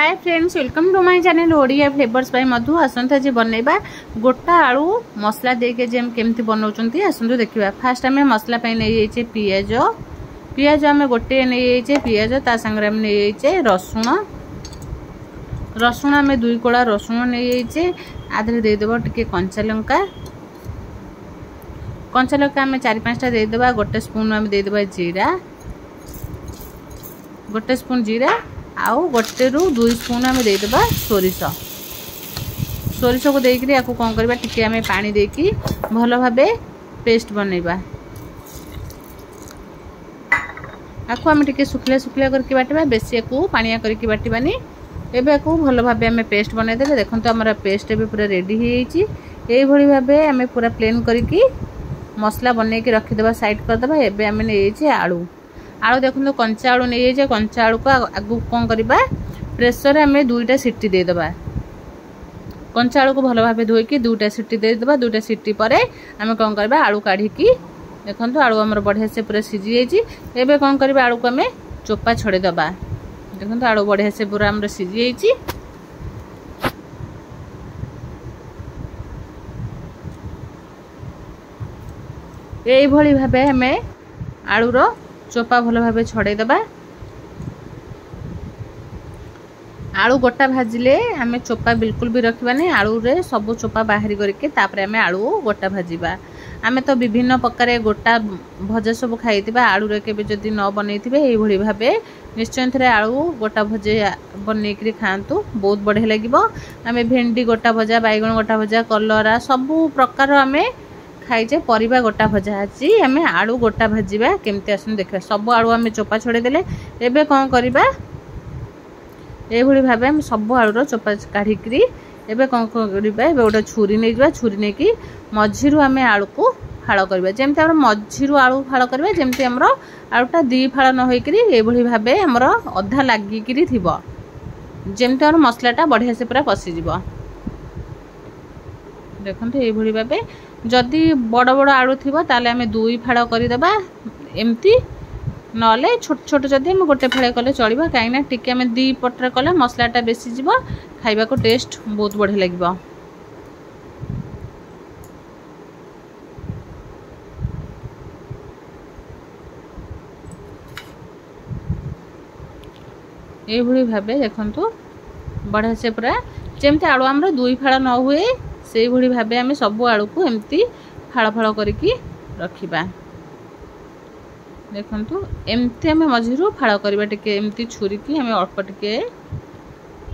Hi friends, welcome to my channel Odia flavours by Madhu. आसंत आज बनैबा गोटा आलू मसला देके जेम केमती बनाउचंती आसंतु देखिबा। फास्ट हमें मसला पय नै जाइछे पियाज हमें गोटे नै जाइछे पियाज ता संगे हम नै जाइछे रसुण हमें 2 कोड़ा रसुण नै जाइछे। आधे दे देबो टिके कंचा लंका हमें 4-5टा दे देबा। गोटे स्पून हमें दे देबा जीरा, गोटे स्पून जीरा आउ गोटे रु 2 स्पून हमें दे देबा सोरिष को देकरी याकू कौन करबा टिके हमें पानी देकी भलो भाबे पेस्ट बनैबा। आकू हमें टिके सुखले करके बाटिबा, बेसी याकू पानिया करके बाटिबानी। एबे याकू भलो भाबे हमें पेस्ट बनै देबे। देखंतु हमरा पेस्ट एबे पूरा रेडी हे जाइछि। एई भली भाबे हमें पूरा प्लेन करके मसला बनै के रखि देबा, साइड कर देबा। एबे हमें नै जाइछि आलू देखो कंचा आलू नहीं जाए। कंचा आलू को आगु कौन करवा प्रेसर हमें 2टा सीटी दे देबा। कंचा आलू को भलो भाबे धोईकी 2टा सीटी दे देबा। 2टा सीटी परे हमें कौन करवा आलू काढ़ी की देखो आलू हमर बढ़िया से पूरा सिझी जाइछि। एबे कौन करवा आलू को हमें चोपा छड़े देबा। देखो आलू बढ़िया से पूरा हमर सिझी जाइछि। एई भली भाबे हमें आलू रो चोपा भलो भाबे छड़े देबा। आलू गोटा भाजिले हमें चोपा बिल्कुल भी रखिबा नहीं। आलू रे सब चोपा बाहरी करके तापरे हमें आलू गोटा भाजिबा। हमें तो विभिन्न प्रकार गोटा भजा सब खाइतिबा। आलू रे केबे जदी न बनैतिबे एई भली भाबे निश्चय थरे आलू गोटा भजे बनै करी खांतु, बहुत बढ़िया लागिबो। हमें भेंडी गोटा भजा, बैगन गोटा भजा, कलरा सब प्रकार हमें खाइचे परिबा गोटा भजा। आज हमें आलू गोटा भाजिबा केमती आसन देखा। सब आलू हमें चोपा छोड़े देले। एबे कौन करिबा ए भली भाबे हम सब आलू रो चोपा काढ़ी करी एबे कौन करिबा। एबे गोटा छुरी नै जबा। छुरी नै की मझिरु हमें आलू को फाळ करबा। जेमती हमर मझिरु आलू फाळ करबा, जेमती हमर आलूटा 2 फाळ न होई करी ए भली भाबे हमर अधा लागि करी थिबो। जेमती हमर मसलाटा बढ़िया से पूरा पसी जिवो। देखंतु ए भली भाबे जदि बड़ बड़ आलू थी ताले आम 2 फाड़ करदेबा। एमती नले छोट छोट जदि आम गोटे फाड़ कले चलवा, कहीं टिके आम 2 पटर कले मसलाटा बेसी जीव, खाइबा को टेस्ट बहुत बढ़िया लगे। ये भली भाबे देखंतु बढ़िया से पूरा जेमती आलू आमर 2 फाड़ न हुए से भली भाबे आम सब आलू को एमती फाड़ फाड़ करके रखिबा। देखंतु एमती आम मझिरु फाड़ करबा। टिके एमती छुरी की आम अल्प टिके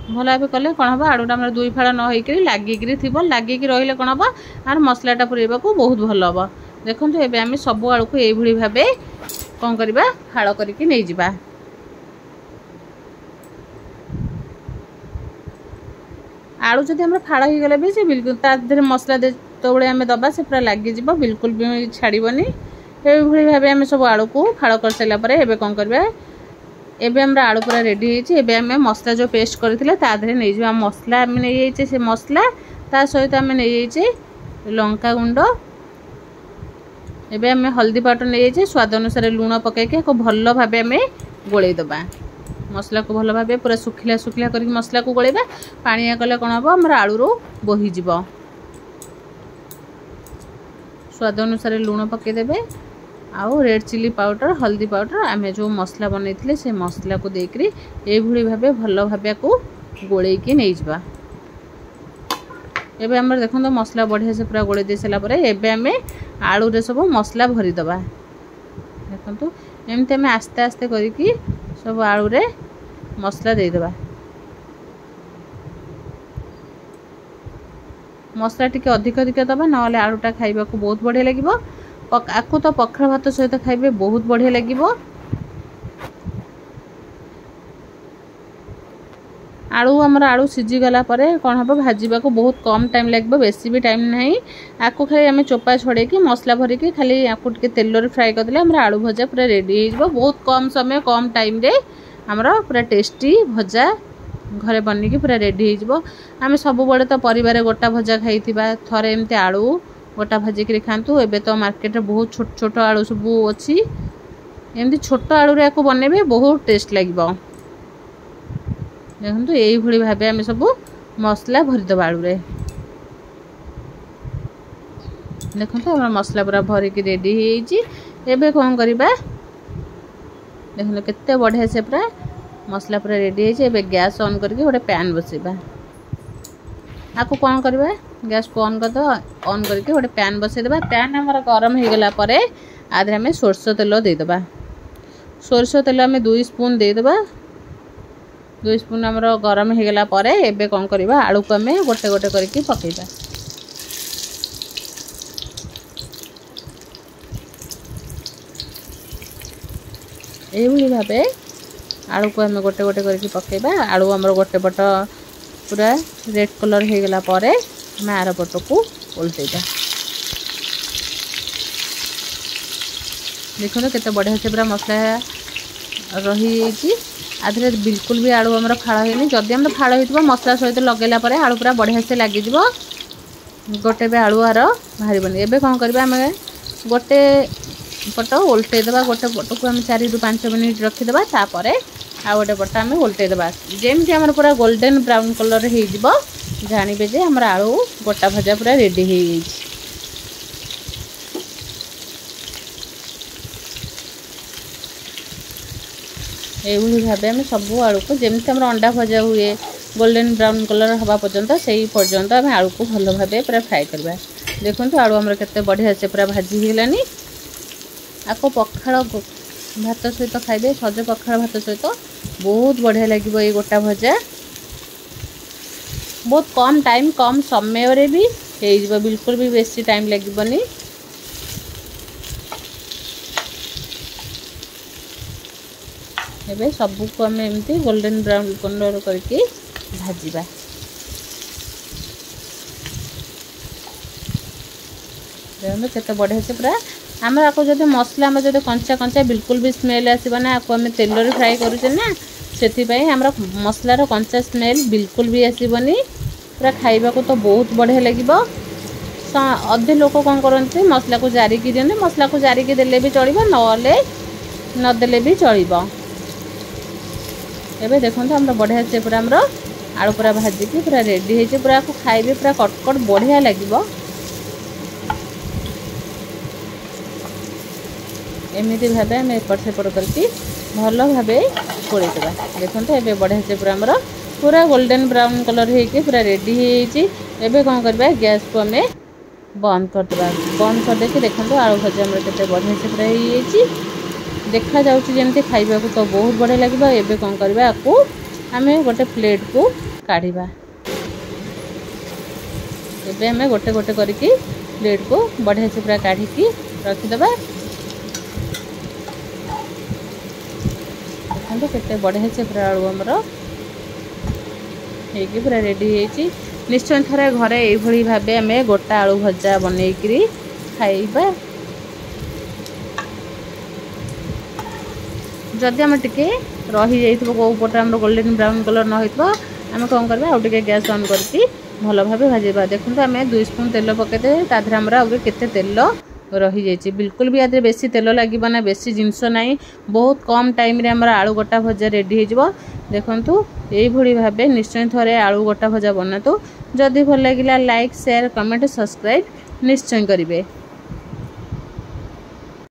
भल भाबे कले कौन हम आलूटा आम 2 फाड़ न होइकरी लागिकरी थिबो। लागिकी रहिले कौन हम आर मसलाटा पुरेबा को बहुत भल हम। देखंतु एबे आम सब आलू को एई भली भाबे कौन करबा फाड़ करके नै जिबा। आलू जदि हम फाड़ हो गले भी से बिल्कुल तादर मसला जो आम दबा से पूरा लगे जी, बिल्कुल भी छाड़बनी। ये भाव आम सब आलू को फाड़ कर सारापर एबे कौन करबा। एबे हमरा आलू पूरा रेडी होइछि। एबे आम मसला जो पेस्ट करथिले ता धरे नै जिबा। मसला आम नै जाइछे से मसला ता सहित आम नै जाइछे लंका गुंड। एबे आम हल्दी पाउडर नै जाइछे। स्वाद अनुसार लूण पकाइके को भलो भाबे आम गोळै दबा। मसला को भलो भाबे पूरा सुखिला करके मसला को गोळैबा। पानिया कले कोन हबो हमर आलू रो बोही जिवो। स्वाद अनुसार लूण पके देबे आउ रेड चिली पाउडर, हल्दी पाउडर आमे जो मसला बनैथिले से मसला को देकरी ए भली भाबे भलो भाबे को गोळै के नै जिवा। एबे हमर देखंतो मसला बढ़िया से पूरा गोळै दे सला परे एबे आमे आलू रे सब मसला भरी दबा। देखंतो एमते आमे आस्ते आस्ते करके सब आलू रे मसला दे देबा। मसला टिके अधिक अधिक दबा नले आलूटा खाइबा को बहुत बढ़िया लगिबो। आकु तो पखाल भात सहित खाइबे बहुत बढ़िया लगिबो। आलू हमर आलू सिझी गला परे कोन हबो भाजीबा को बहुत कम टाइम लागबो, बेसी भी टाइम नहीं। आकु खाली हमें चोपा छोड़े की मसला भरी की खाली आकु टिके तेल रे फ्राई कर देले हमर आलू भजा पूरा रेडी हो जिवो। बहुत कम समय कम टाइम रे हमर पूरा टेस्टी भजा घरे बनी की पूरा रेडी हो जिवो। आम सब बड़े तो परिवार गोटा भजा खाइथिबा, थरे एमती आलू गोटा भाजी करी खांतु। एबे तो मार्केट रे बहुत छोट छोट आलू सब अछि, एमती छोट आलू रे को बनेबे बहुत टेस्ट लागिबो। देखो यही भाव आम सब मसला भरीदबा आलू रे। देखो हमारा मसला पूरा भरिकी रेडी एबे कौन करवा देखो केते बढ़िया से पूरा मसला पूरा रेडी है। गैस ऑन करके गोटे पैन बसैबा आपको कौन करवा गैस को ऑन करदे ऑन करके गोटे पैन बसैदबा। पैन हमारा गरम हो गला पर आधे आम सोरष तेल देदबा। सोरष तेल आम 2 स्पून देदबा। 2 स्पून आमर गरम हो गला पर एबे कौन करवा आलू को आम गोटे गोटे करके पकेबा। यही भाव आलू को आम गोटे गोटे करके पकेबा। आलू आमर गोटे पट पूरा रेड कलर हो गला पर आम आर पट को उल्टेबा। देखो केते बढ़िया से पूरा मसला रही आधे बिल्कुल भी आलू आमर फाड़ होनी। जदि आम फाड़ हो मसला सहित लगेला पर आलू पूरा बढ़िया से लगे गोटे भी आलू आर बाहर। एबे कौन करबा आम गोटे पट उल्टेदबा। गोटे पट को आम 4 ରୁ 5 मिनिट रखीदबा। तापर आ गोटे पट आम उल्टेदबा। जेमती आमर पूरा गोल्डन ब्राउन कलर हो जानवे जे आमर आलू गोटा भजा पूरा रेडी हो जाइए। यही भाव आम सब आलू को जमती आम अंडा भजा हुए गोल्डन ब्राउन कलर हवा पर्यंत से पर्यंत आम आलू को भल भाव पूरा फ्राए करवा। देखो आलू आमर केते बढ़िया से पूरा भाजी होगलानी। आपको पखाड़ भात सहित खाइबे सज पखाड़ भात सहित बहुत बढ़िया लगे ये गोटा भजा। बहुत कम टाइम कम समय रे भी हो बिल्कुल भी बेसी टाइम लगबनी। एबे सब को आम एमती गोल्डन ब्राउन कलर करके भाजिबा। देखो केते बढ़िया से पूरा आम आपको जब मसला आम जो कंचा कंचा बिल्कुल भी स्मेल आसबना। आपको आम तेल रे फ्राए करुचे ना से आम मसलार कंचा स्मेल बिल्कुल भी आसबनी। पूरा खाइबा को तो बहुत बढ़िया लगे। अधे लोक कौन करते मसला को जारिकी दिखते। मसला को जारिकी देले भी चलो नदेले भी चलो। एबे देखो हम बढ़िया से पूरा आमर आलू पूरा भाजिकी पूरा रेडी हो पूरा आपको खाइबे पूरा कटकट बढ़िया लगे। एमती भाव आम एपट सेपट करके भल भाव पोड़ेदबा। देखो ये बढ़िया से पूरा आमर पूरा गोल्डन ब्राउन कलर हो पूरा रेडी हो कौन करवा गैस को आम बंद करदे। बंद करदे देखो आलू भजा आम के बढ़िया से पूरा हो देखा जामती खाइबा को तो बहुत बढ़िया लगे। एबे कौन करवा आपको आम गोटे प्लेट को काढ़ा। एबे आम गोटे गोटे करके प्लेट को बढ़िया से पूरा काढ़ी रखीदबा। केते बढ़िया से पूरा आलू आमर हो पूरा रेडी हो। निश्चय थरे घरे यही भाव आम गोटा आलू भजा बनईकरी खाइबा। जदि आम टिके रही जाइथिबो को ऊपर आम गोल्डन ब्राउन कलर न होइथबो आम कौन करबा आउ टिके गैस ऑन करके भल भाव भाजिबा। देखो आम 2 स्पून तेल पकेदे ताधर आमर आगे केते तेल रही जाइए। बिल्कुल भी आदि बेसी तेल लगे ना बेसी जिनस ना बहुत कम टाइम रे आमर आलू गोटा भजा रेडी हो। देखु यही भाव निश्चय थोड़े आलू गोटा भजा बनातु। जदि भल लगे लाइक शेयर कमेंट सब्सक्राइब निश्चय करेंगे।